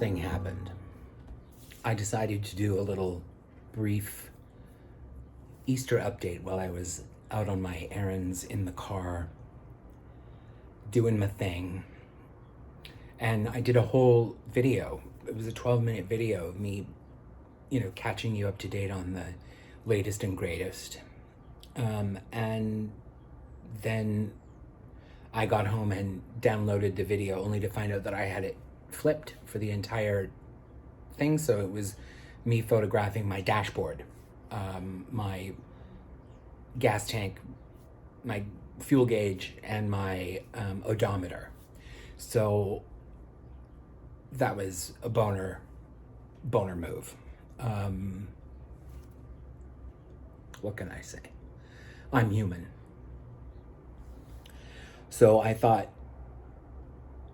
thing happened. I decided to do a little brief Easter update while I was out on my errands in the car, doing my thing. And I did a whole video. It was a 12-minute video of me, catching you up to date on the latest and greatest. And then I got home and downloaded the video only to find out that I had it flipped for the entire thing. So it was me photographing my dashboard, my gas tank, my fuel gauge, and my odometer. So that was a boner move. What can I say? I'm human. So I thought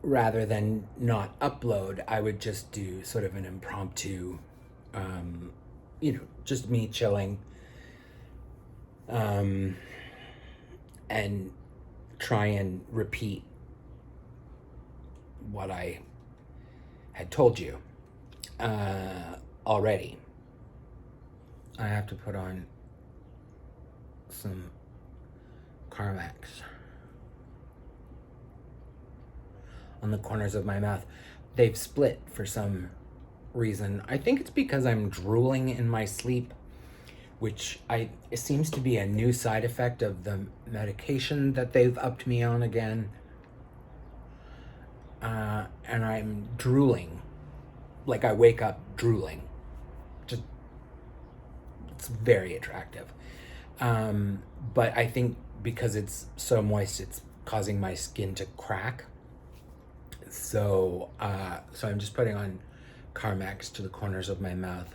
rather than not upload, I would just do sort of an impromptu, just me chilling, and try and repeat what I had told you already. I have to put on some Carmex on the corners of my mouth. They've split for some reason. I think it's because I'm drooling in my sleep, which it seems to be a new side effect of the medication that they've upped me on again. And I'm drooling. Like I wake up drooling. Just, it's very attractive. But I think because it's so moist, it's causing my skin to crack. So I'm just putting on Carmex to the corners of my mouth.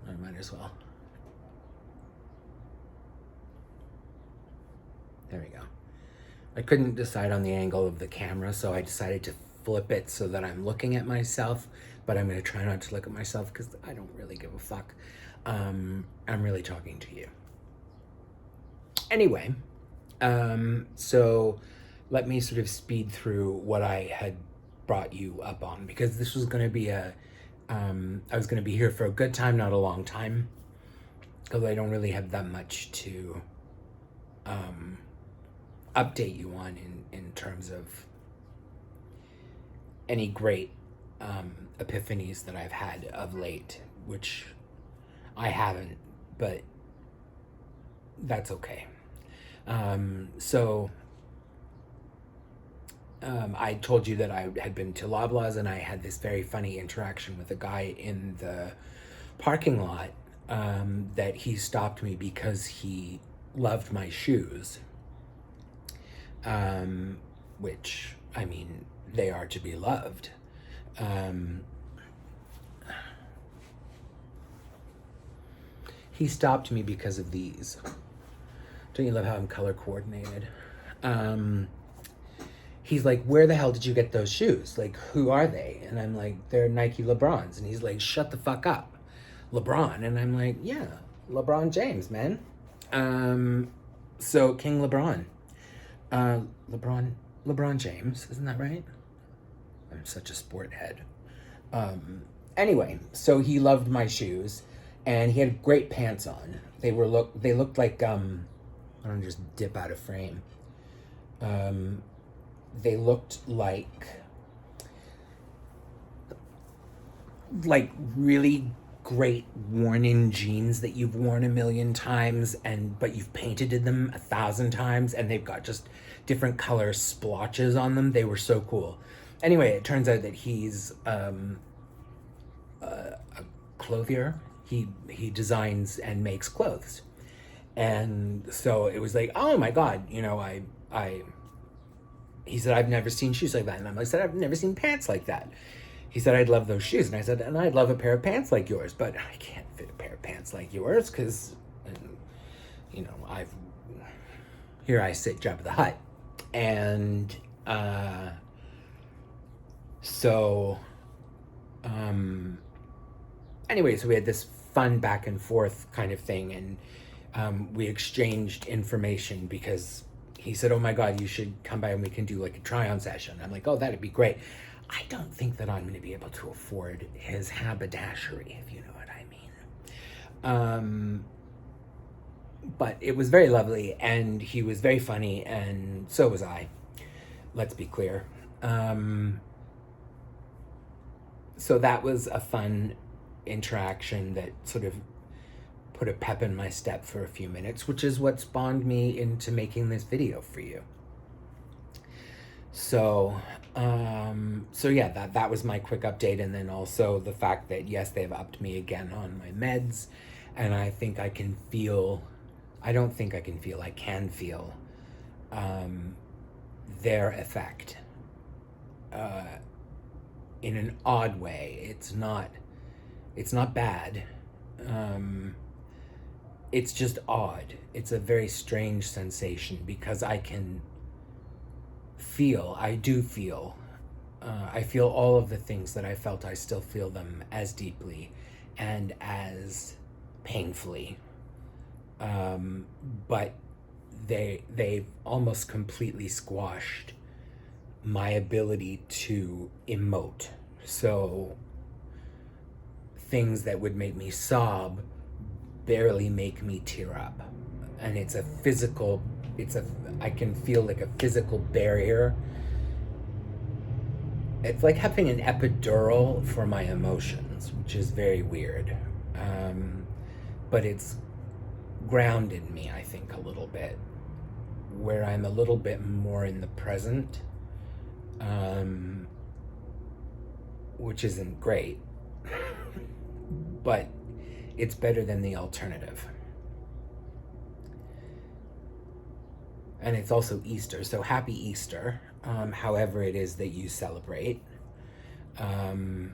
I might as well. There we go. I couldn't decide on the angle of the camera, so I decided to flip it so that I'm looking at myself, but I'm going to try not to look at myself because I don't really give a fuck. I'm really talking to you. Anyway, so let me sort of speed through what I had brought you up on, because this was going to be I was going to be here for a good time, not a long time, because I don't really have that much to update you on in terms of any great epiphanies that I've had of late, which I haven't, but that's okay. I told you that I had been to Loblaws and I had this very funny interaction with a guy in the parking lot, that he stopped me because he loved my shoes, which, I mean, they are to be loved. He stopped me because of these. Don't you love how I'm color coordinated? He's like, where the hell did you get those shoes? Like, who are they? And I'm like, they're Nike LeBrons. And he's like, shut the fuck up. LeBron. And I'm like, yeah, LeBron James, man. So King LeBron. LeBron James, isn't that right? I'm such a sport head. Anyway, so he loved my shoes and he had great pants on. They looked like, I don't just dip out of frame. They looked like really great worn-in jeans that you've worn a million times, but you've painted them 1,000 times, and they've got just different color splotches on them. They were so cool. Anyway, it turns out that he's a clothier. He designs and makes clothes, and so it was like, oh my god, he said, I've never seen shoes like that. And I said, I've never seen pants like that. He said, I'd love those shoes. And I said, and I'd love a pair of pants like yours, but I can't fit a pair of pants like yours because, here I sit, Jabba the Hutt. And anyway, so we had this fun back and forth kind of thing. And we exchanged information because he said, oh my God, you should come by and we can do like a try-on session. I'm like, oh, that'd be great. I don't think that I'm going to be able to afford his haberdashery, if you know what I mean. But it was very lovely, and he was very funny, and so was I. Let's be clear. So that was a fun interaction that sort of put a pep in my step for a few minutes, which is what spawned me into making this video for you. So yeah, that was my quick update, and then also the fact that yes, they've upped me again on my meds, and I think I can feel, I can feel their effect in an odd way. It's not bad. It's just odd. It's a very strange sensation because I feel all of the things that I felt. I still feel them as deeply and as painfully. But they've almost completely squashed my ability to emote. So things that would make me sob barely make me tear up. And I can feel like a physical barrier. It's like having an epidural for my emotions, which is very weird. But it's grounded me, I think, a little bit, where I'm a little bit more in the present, which isn't great, but it's better than the alternative. And it's also Easter, so happy Easter, however it is that you celebrate. And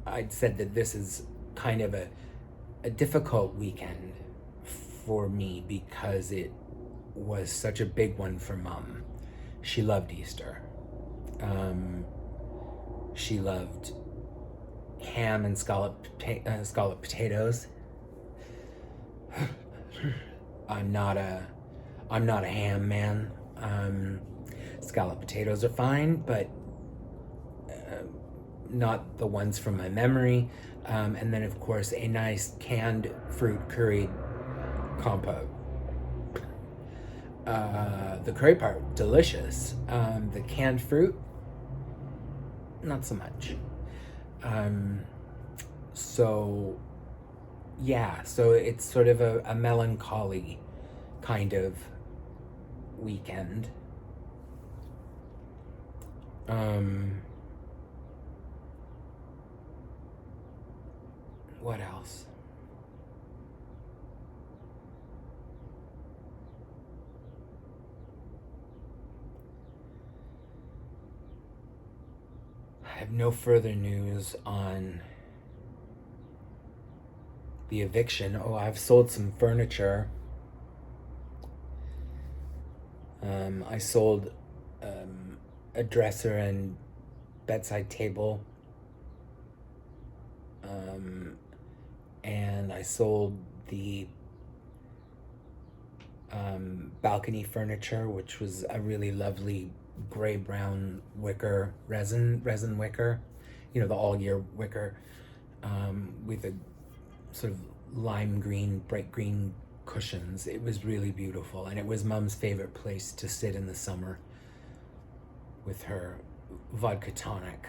I'd said that this is kind of a difficult weekend for me because it was such a big one for Mom. She loved Easter. She loved ham and scalloped potatoes. I'm not a ham man. Scalloped potatoes are fine, but not the ones from my memory. And then, of course, a nice canned fruit curried compote. The curry part, delicious. The canned fruit, not so much. So it's sort of a melancholy kind of weekend. What else? I have no further news on the eviction. Oh, I've sold some furniture. I sold a dresser and bedside table. And I sold the balcony furniture, which was a really lovely gray-brown wicker, resin wicker, the all-year wicker, with a sort of lime green, bright green cushions. It was really beautiful, and it was Mom's favorite place to sit in the summer with her vodka tonic.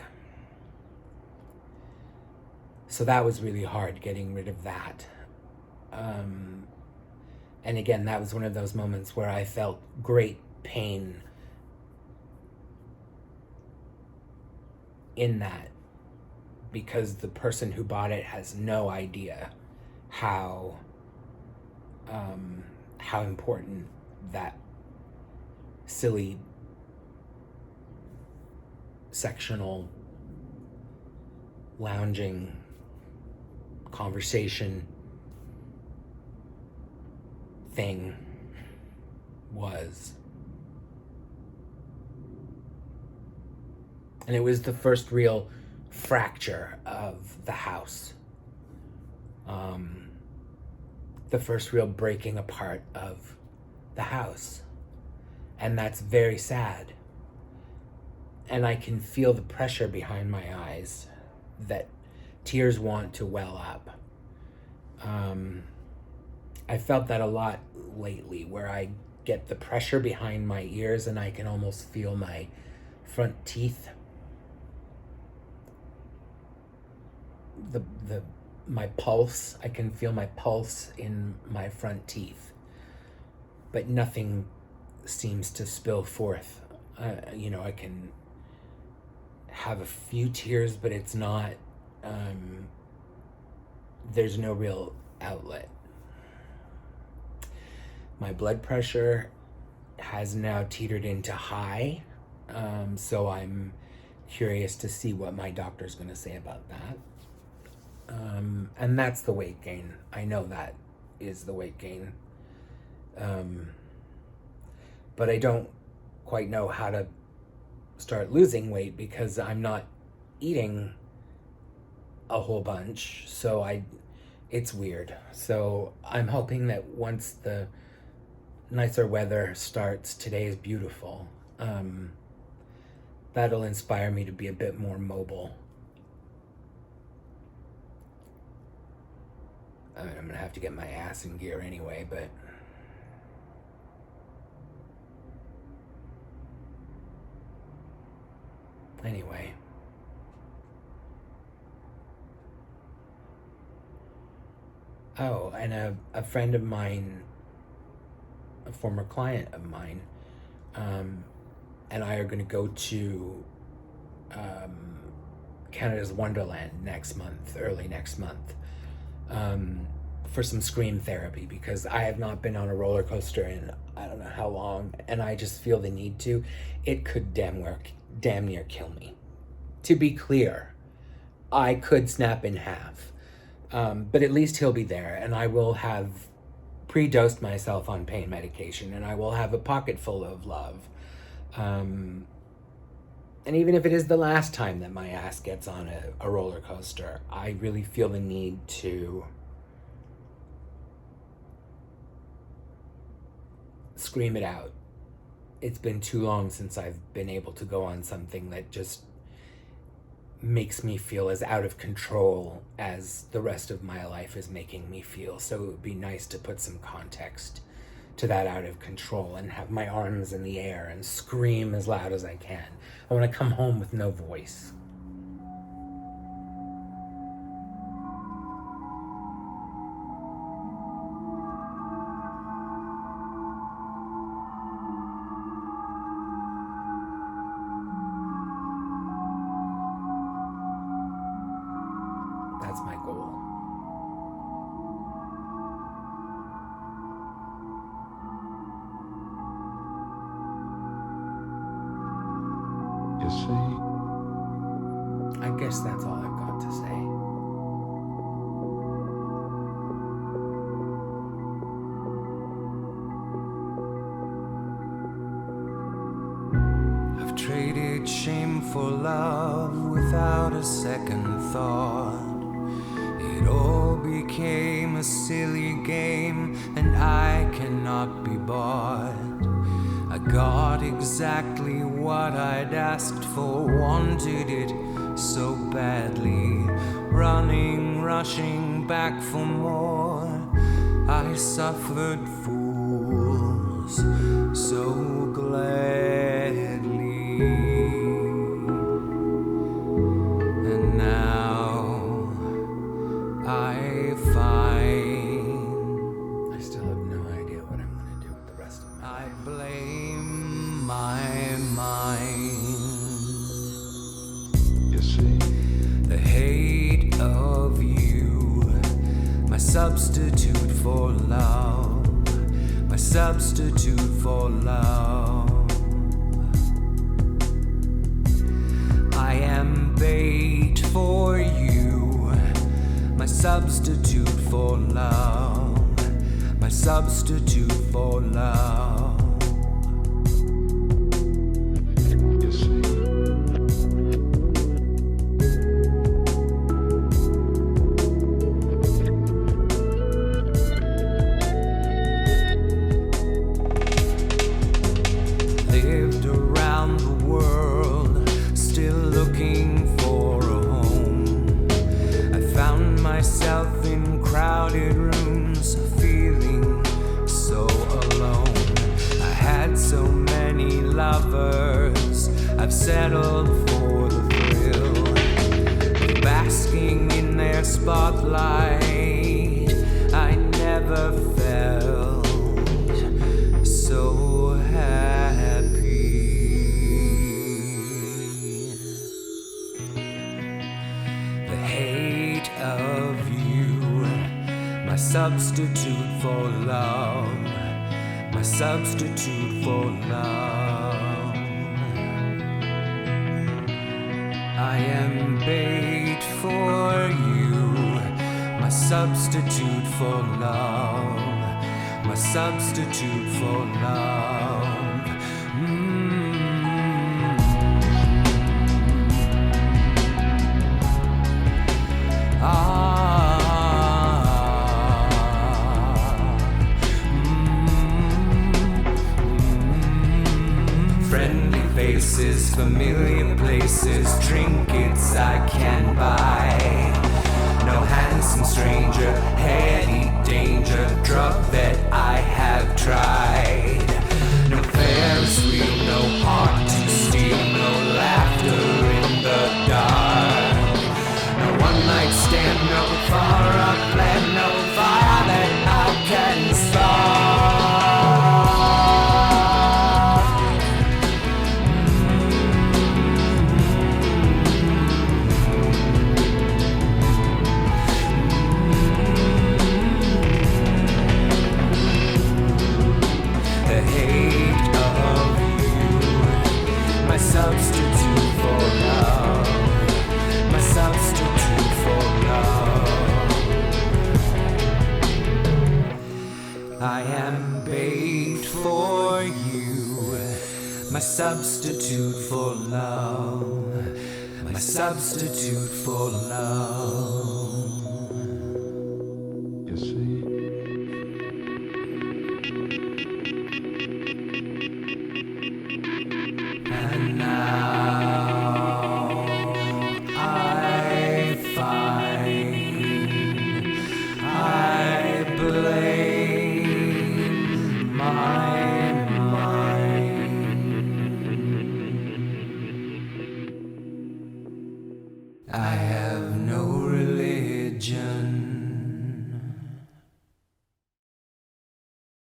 So that was really hard, getting rid of that. And again, that was one of those moments where I felt great pain in that, because the person who bought it has no idea how important that silly sectional lounging conversation thing was. And it was the first real fracture of the house. The first real breaking apart of the house. And that's very sad. and I can feel the pressure behind my eyes that tears want to well up. I felt that a lot lately, where I get the pressure behind my ears and I can almost feel my front teeth. My pulse, I can feel my pulse in my front teeth, but nothing seems to spill forth. I can have a few tears, but it's not, there's no real outlet. My blood pressure has now teetered into high, so I'm curious to see what my doctor's going to say about that. And that's the weight gain. I know that is the weight gain. But I don't quite know how to start losing weight because I'm not eating a whole bunch. So it's weird. So I'm hoping that once the nicer weather starts, today is beautiful, that'll inspire me to be a bit more mobile. I'm gonna have to get my ass in gear anyway, but anyway. Oh, and a friend of mine, a former client of mine, and I are going to go to Canada's Wonderland early next month, for some scream therapy, because I have not been on a roller coaster in I don't know how long, and I just feel the need to. It could damn near kill me. To be clear, I could snap in half, but at least he'll be there, and I will have pre-dosed myself on pain medication, and I will have a pocket full of love. And even if it is the last time that my ass gets on a roller coaster, I really feel the need to scream it out. It's been too long since I've been able to go on something that just makes me feel as out of control as the rest of my life is making me feel. So it would be nice to put some context to that out of control and have my arms in the air and scream as loud as I can. I want to come home with no voice. That's my goal. You see? I guess that's all I've got to say. I've traded shame for love without a second thought. It all became a silly game, and I cannot be bought. I got exactly what I'd asked for, wanted it so badly, rushing back for more. I suffered fools so gladly, and now I find I still have no idea what I'm going to do with the rest of my life. I blame my mind. You see? The hate of you, my substitute for love, my substitute for love. I am bait for you, my substitute for love, my substitute for love. You see? Lived around the world, substitute for love, my substitute for love. I am bait for you, my substitute for love, my substitute for love. Friendly faces, familiar places, trinkets I can buy. No handsome stranger, heady danger, drug that I have tried. No Ferris wheel, no heart to steal, no laughter in the dark. No one night stand, no far up plan, no fire that I can start. The hate of you, my substitute for love, my substitute for love. I am bait for you, my substitute for love, my substitute for love.